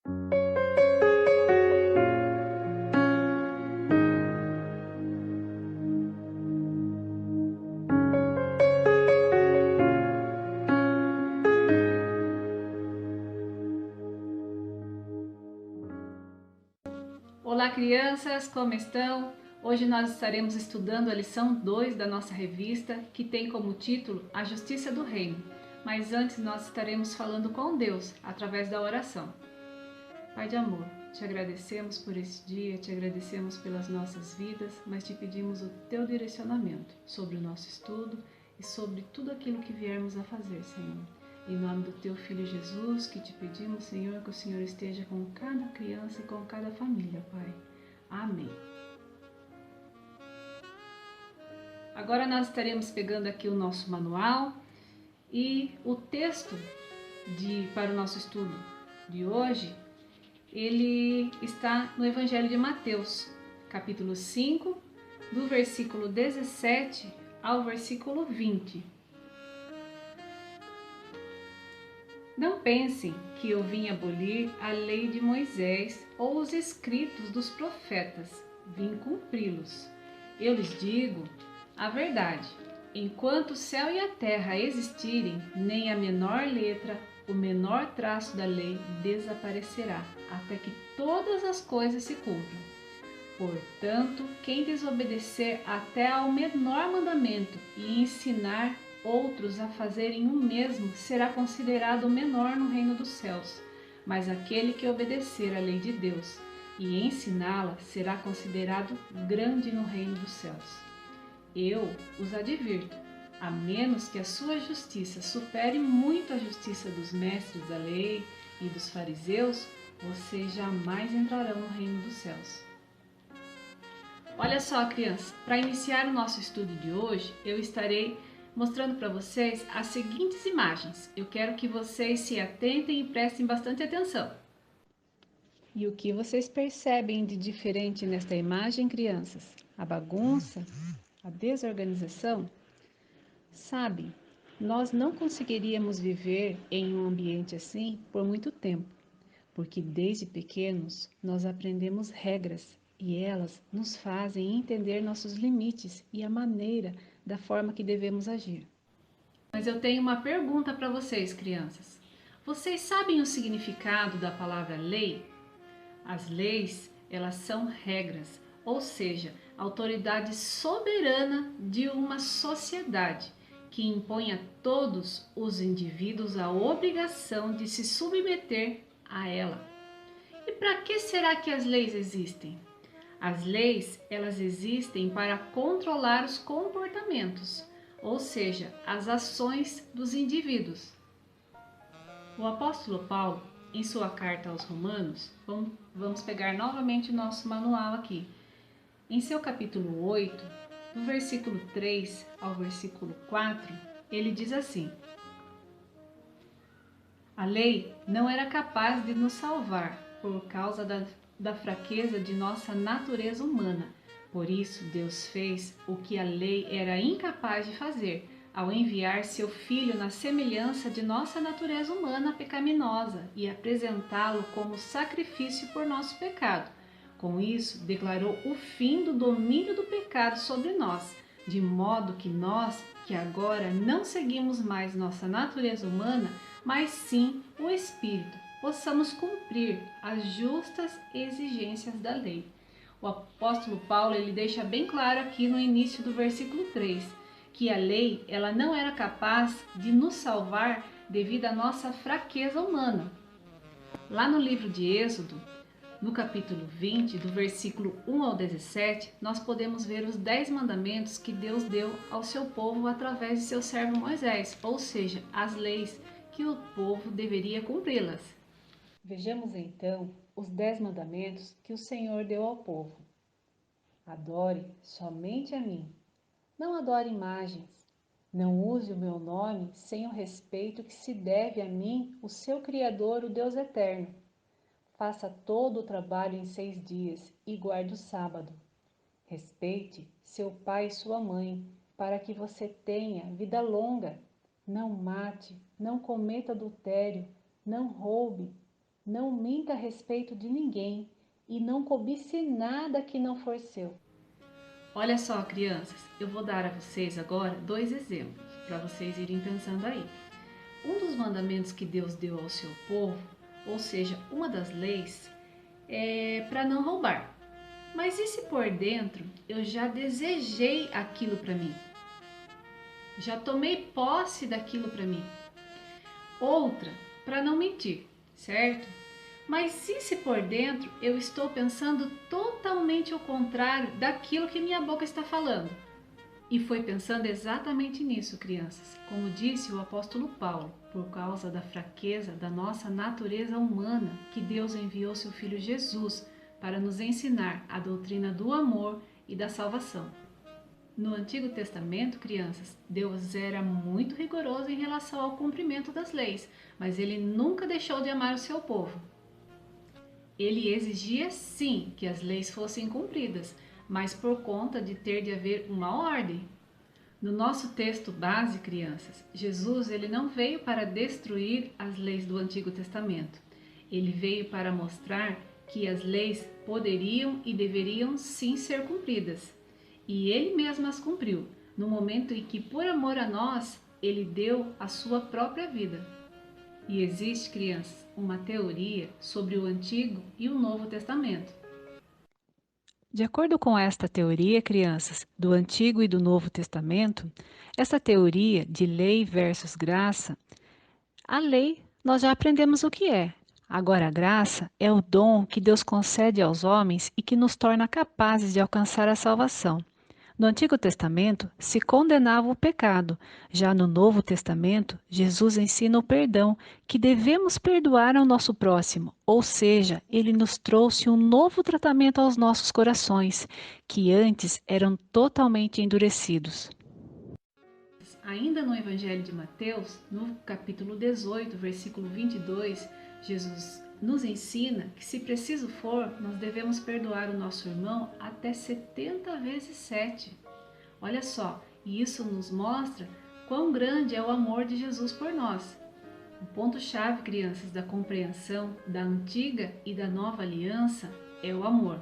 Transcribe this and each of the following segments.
Olá, crianças, como estão? Hoje nós estaremos estudando a lição 2 da nossa revista, que tem como título A Justiça do Reino. Mas antes nós estaremos falando com Deus, através da oração. Pai de amor, te agradecemos por esse dia, te agradecemos pelas nossas vidas, mas te pedimos o teu direcionamento sobre o nosso estudo e sobre tudo aquilo que viermos a fazer, Senhor. Em nome do teu Filho Jesus, que te pedimos, Senhor, que o Senhor esteja com cada criança e com cada família, Pai. Amém. Agora nós estaremos pegando aqui o nosso manual e o texto para o nosso estudo de hoje, ele está no Evangelho de Mateus, capítulo 5, do versículo 17 ao versículo 20. Não pensem que eu vim abolir a lei de Moisés ou os escritos dos profetas, vim cumpri-los. Eu lhes digo a verdade, enquanto o céu e a terra existirem, nem a menor letra, o menor traço da lei desaparecerá, até que todas as coisas se cumpram. Portanto, quem desobedecer até ao menor mandamento e ensinar outros a fazerem o mesmo será considerado menor no reino dos céus, mas aquele que obedecer à lei de Deus e ensiná-la será considerado grande no reino dos céus. Eu os advirto, a menos que a sua justiça supere muito a justiça dos mestres da lei e dos fariseus, vocês jamais entrarão no reino dos céus. Olha só, crianças, para iniciar o nosso estudo de hoje, eu estarei mostrando para vocês as seguintes imagens. Eu quero que vocês se atentem e prestem bastante atenção. E o que vocês percebem de diferente nesta imagem, crianças? A bagunça? A desorganização? Sabe, nós não conseguiríamos viver em um ambiente assim por muito tempo, porque desde pequenos nós aprendemos regras e elas nos fazem entender nossos limites e a maneira da forma que devemos agir. Mas eu tenho uma pergunta para vocês, crianças. Vocês sabem o significado da palavra lei? As leis, elas são regras, ou seja, autoridade soberana de uma sociedade que impõe a todos os indivíduos a obrigação de se submeter a ela. E para que será que as leis existem? As leis, elas existem para controlar os comportamentos, ou seja, as ações dos indivíduos. O apóstolo Paulo, em sua carta aos Romanos, vamos pegar novamente o nosso manual aqui. Em seu capítulo 8, do versículo 3 ao versículo 4, ele diz assim: a lei não era capaz de nos salvar por causa da fraqueza de nossa natureza humana. Por isso, Deus fez o que a lei era incapaz de fazer, ao enviar seu Filho na semelhança de nossa natureza humana pecaminosa e apresentá-lo como sacrifício por nosso pecado. Com isso, declarou o fim do domínio do pecado sobre nós, de modo que nós, que agora não seguimos mais nossa natureza humana, mas sim o Espírito, possamos cumprir as justas exigências da lei. O apóstolo Paulo ele deixa bem claro aqui no início do versículo 3, que a lei ela não era capaz de nos salvar devido à nossa fraqueza humana. Lá no livro de Êxodo, no capítulo 20, do versículo 1 ao 17, nós podemos ver os 10 mandamentos que Deus deu ao seu povo através de seu servo Moisés, ou seja, as leis que o povo deveria cumpri-las. Vejamos então os 10 mandamentos que o Senhor deu ao povo. Adore somente a mim. Não adore imagens. Não use o meu nome sem o respeito que se deve a mim, o seu Criador, o Deus eterno. Faça todo o trabalho em 6 dias e guarde o sábado. Respeite seu pai e sua mãe, para que você tenha vida longa. Não mate, não cometa adultério, não roube, Não minta a respeito de ninguém e não cobice nada que não for seu. Olha só, crianças, eu vou dar a vocês agora 2 exemplos para vocês irem pensando aí. Um dos mandamentos que Deus deu ao seu povo, ou seja, uma das leis, é para não roubar. Mas e se por dentro eu já desejei aquilo para mim? Já tomei posse daquilo para mim? Outra, para não mentir, certo? Mas e se por dentro eu estou pensando totalmente ao contrário daquilo que minha boca está falando? E foi pensando exatamente nisso, crianças, como disse o apóstolo Paulo, por causa da fraqueza da nossa natureza humana, que Deus enviou seu Filho Jesus para nos ensinar a doutrina do amor e da salvação. No Antigo Testamento, crianças, Deus era muito rigoroso em relação ao cumprimento das leis, mas ele nunca deixou de amar o seu povo. Ele exigia sim que as leis fossem cumpridas, mas por conta de ter de haver uma ordem. No nosso texto base, crianças, Jesus ele não veio para destruir as leis do Antigo Testamento. Ele veio para mostrar que as leis poderiam e deveriam sim ser cumpridas. E ele mesmo as cumpriu, no momento em que, por amor a nós, ele deu a sua própria vida. E existe, crianças, uma teoria sobre o Antigo e o Novo Testamento. De acordo com esta teoria, crianças, do Antigo e do Novo Testamento, essa teoria de lei versus graça, a lei nós já aprendemos o que é. Agora, a graça é o dom que Deus concede aos homens e que nos torna capazes de alcançar a salvação. No Antigo Testamento se condenava o pecado, já no Novo Testamento, Jesus ensina o perdão, que devemos perdoar ao nosso próximo, ou seja, ele nos trouxe um novo tratamento aos nossos corações, que antes eram totalmente endurecidos. Ainda no Evangelho de Mateus, no capítulo 18, versículo 22, Jesus nos ensina que, se preciso for, nós devemos perdoar o nosso irmão até 70 vezes 7. Olha só, e isso nos mostra quão grande é o amor de Jesus por nós. O ponto-chave, crianças, da compreensão da antiga e da nova aliança é o amor.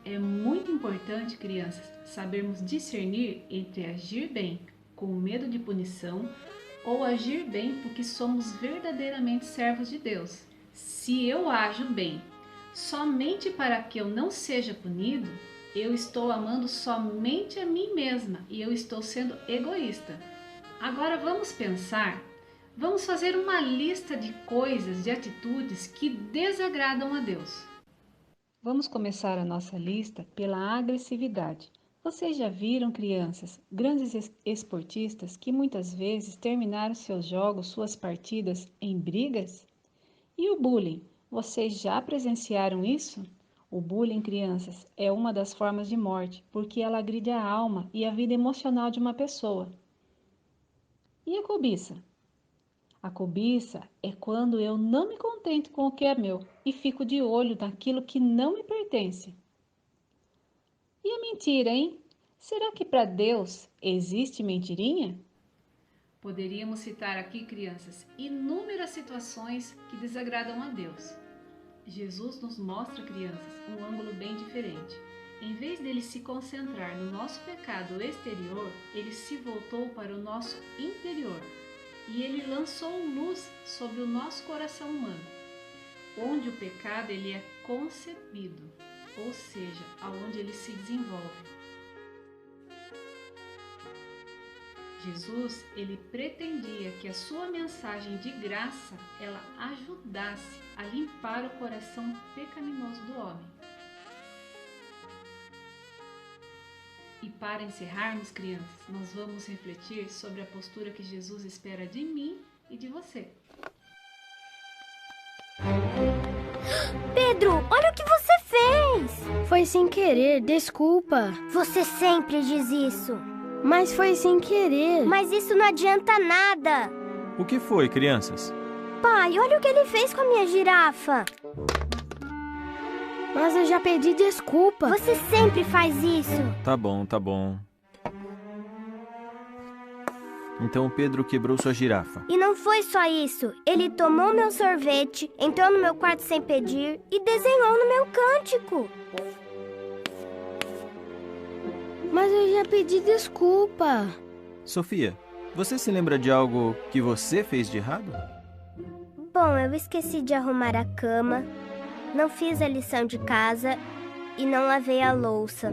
É muito importante, crianças, sabermos discernir entre agir bem com medo de punição ou agir bem porque somos verdadeiramente servos de Deus. Se eu ajo bem somente para que eu não seja punido, eu estou amando somente a mim mesma e eu estou sendo egoísta. Agora vamos pensar, vamos fazer uma lista de coisas, de atitudes que desagradam a Deus. Vamos começar a nossa lista pela agressividade. Vocês já viram, crianças, grandes esportistas que muitas vezes terminaram seus jogos, suas partidas em brigas? E o bullying? Vocês já presenciaram isso? O bullying, crianças, é uma das formas de morte, porque ela agride a alma e a vida emocional de uma pessoa. E a cobiça? A cobiça é quando eu não me contento com o que é meu e fico de olho naquilo que não me pertence. E a mentira, hein? Será que para Deus existe mentirinha? Poderíamos citar aqui, crianças, inúmeras situações que desagradam a Deus. Jesus nos mostra, crianças, um ângulo bem diferente. Em vez dele se concentrar no nosso pecado exterior, ele se voltou para o nosso interior e ele lançou luz sobre o nosso coração humano, onde o pecado ele é concebido, ou seja, aonde ele se desenvolve. Jesus, ele pretendia que a sua mensagem de graça, ela ajudasse a limpar o coração pecaminoso do homem. E para encerrarmos, crianças, nós vamos refletir sobre a postura que Jesus espera de mim e de você. Pedro, olha o que você fez! Foi sem querer, desculpa. Você sempre diz isso. Mas foi sem querer. Mas isso não adianta nada. O que foi, crianças? Pai, olha o que ele fez com a minha girafa. Mas eu já pedi desculpa. Você sempre faz isso. Tá bom, tá bom. Então Pedro quebrou sua girafa. E não foi só isso. Ele tomou meu sorvete, entrou no meu quarto sem pedir e desenhou no meu cântico. Mas eu já pedi desculpa. Sofia, você se lembra de algo que você fez de errado? Bom, eu esqueci de arrumar a cama, não fiz a lição de casa e não lavei a louça.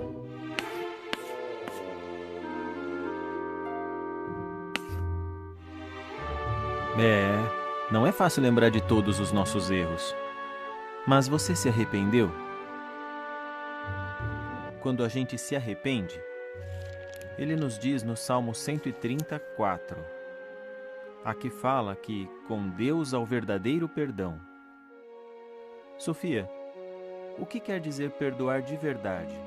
Não é fácil lembrar de todos os nossos erros. Mas você se arrependeu? Quando a gente se arrepende, ele nos diz no Salmo 134, aqui fala que com Deus há o verdadeiro perdão. Sofia, o que quer dizer perdoar de verdade?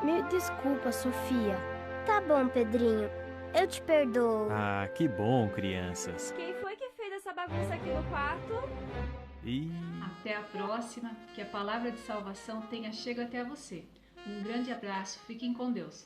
Me desculpa, Sofia. Tá bom, Pedrinho, eu te perdoo. Ah, que bom, crianças. Quem foi que fez essa bagunça aqui no quarto? E Até a próxima, que a palavra de salvação tenha chego até você. Um grande abraço, fiquem com Deus.